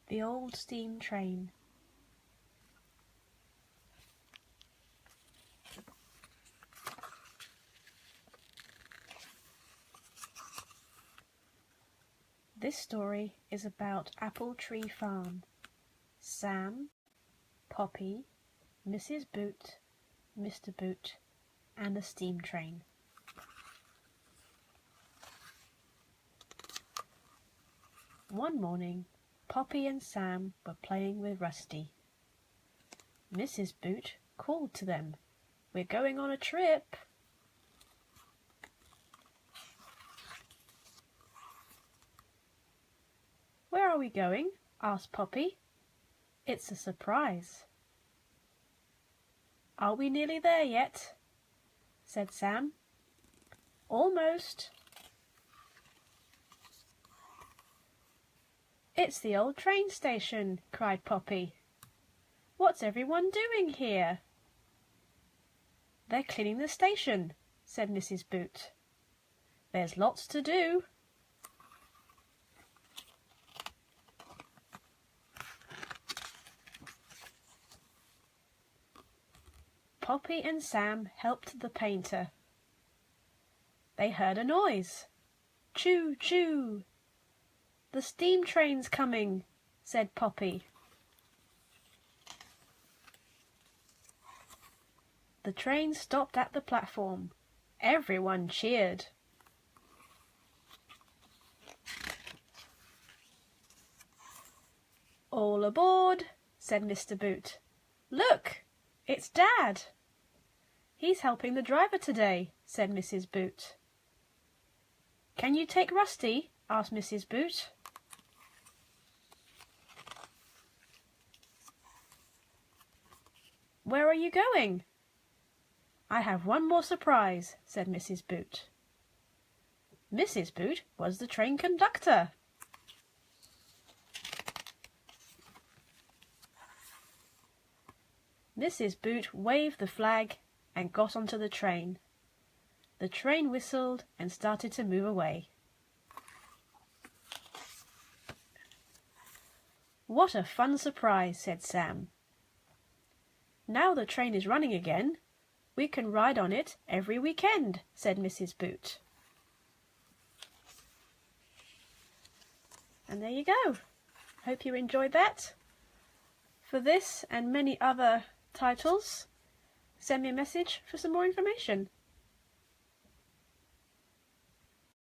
The Old Steam Train. This story is about Apple Tree Farm. Sam, Poppy, Mrs. Boot, Mr. Boot, and a steam train. One morning, Poppy and Sam were playing with Rusty. Mrs. Boot called to them, "We're going on a trip." "Where are we going?" asked Poppy. "It's a surprise." "Are we nearly there yet?" said Sam. "Almost." "It's the old train station," cried Poppy. "What's everyone doing here?" "They're cleaning the station," said Mrs. Boot. "There's lots to do." Poppy and Sam helped the painter. They heard a noise. "Choo, choo!" "The steam train's coming," said Poppy. The train stopped at the platform. Everyone cheered. "All aboard," said Mr. Boot. "Look, it's Dad." "He's helping the driver today," said Mrs. Boot. "Can you take Rusty?" asked Mrs. Boot. "Where are you going?" "I have one more surprise," said Mrs. Boot. Mrs. Boot was the train conductor. Mrs. Boot waved the flag and got onto the train. The train whistled and started to move away. "What a fun surprise," said Sam. "Now the train is running again, we can ride on it every weekend," said Mrs. Boot. And there you go. Hope you enjoyed that. For this and many other titles, send me a message for some more information.